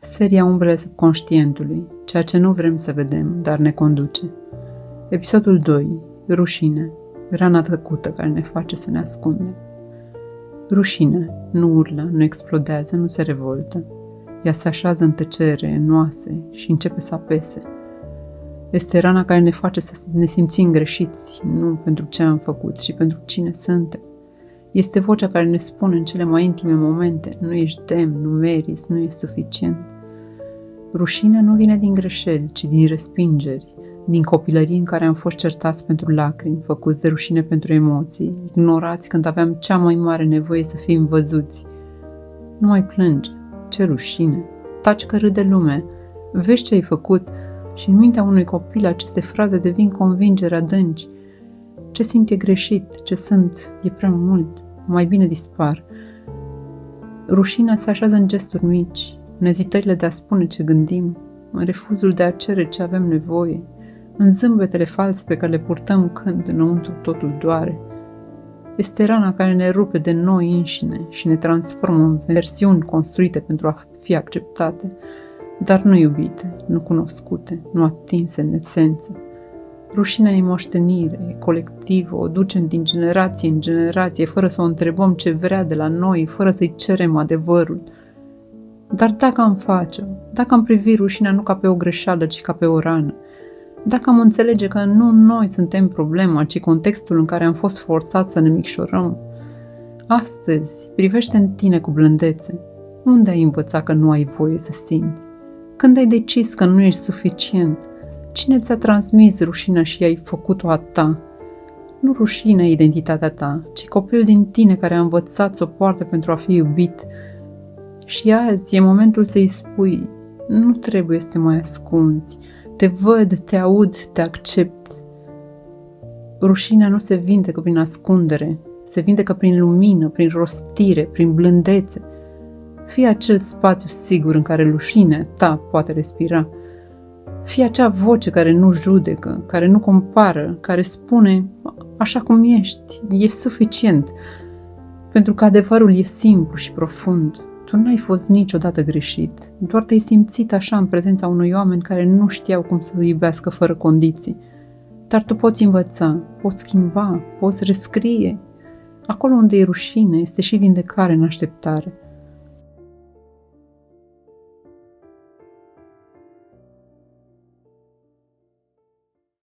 Seria Umbrele Subconștientului, ceea ce nu vrem să vedem, dar ne conduce. Episodul 2. Rușine. Rana tăcută care ne face să ne ascundem. Rușine. Nu urlă, nu explodează, nu se revoltă. Ea se așează în tăcere, în oase și începe să apese. Este rana care ne face să ne simțim greșiți, nu pentru ce am făcut, ci pentru cine suntem. Este vocea care ne spune în cele mai intime momente: nu ești demn, nu meriți, nu ești suficient. Rușinea nu vine din greșeli, ci din respingeri, din copilării în care am fost certați pentru lacrimi, făcuți de rușine pentru emoții, ignorați când aveam cea mai mare nevoie să fim văzuți. Nu mai plânge, ce rușine, taci că râde lumea, vezi ce ai făcut. Și în mintea unui copil aceste fraze devin convingeri adânci. Ce simt e greșit, ce sunt e prea mult, mai bine dispar. Rușinea se așează în gesturi mici, în ezitările de a spune ce gândim, în refuzul de a cere ce avem nevoie, în zâmbetele false pe care le purtăm când înăuntru totul doare. Este rana care ne rupe de noi înșine și ne transformă în versiuni construite pentru a fi acceptate, dar nu iubite, nu cunoscute, nu atinse în esență. Rușinea e moștenire, e colectivă, o ducem din generație în generație, fără să o întrebăm ce vrea de la noi, fără să-i cerem adevărul. Dar dacă am face-o, dacă am privi rușinea nu ca pe o greșeală, ci ca pe o rană, dacă am înțelege că nu noi suntem problema, ci contextul în care am fost forțați să ne micșorăm, astăzi privește în tine cu blândețe. Unde ai învățat că nu ai voie să simți? Când ai decis că nu ești suficient? Cine ți-a transmis rușinea și ai făcut-o a ta? Nu rușine identitatea ta, ci copilul din tine care a învățat să o poarte pentru a fi iubit. Și azi e momentul să-i spui: nu trebuie să te mai ascunzi, te văd, te aud, te accept. Rușinea nu se vindecă prin ascundere, se vindecă prin lumină, prin rostire, prin blândețe. Fii acel spațiu sigur în care rușinea ta poate respira. Fii acea voce care nu judecă, care nu compară, care spune: așa cum ești, e suficient. Pentru că adevărul e simplu și profund. Tu n-ai fost niciodată greșit, doar te-ai simțit așa în prezența unui oameni care nu știau cum să iubească fără condiții. Dar tu poți învăța, poți schimba, poți rescrie. Acolo unde e rușine, este și vindecare în așteptare.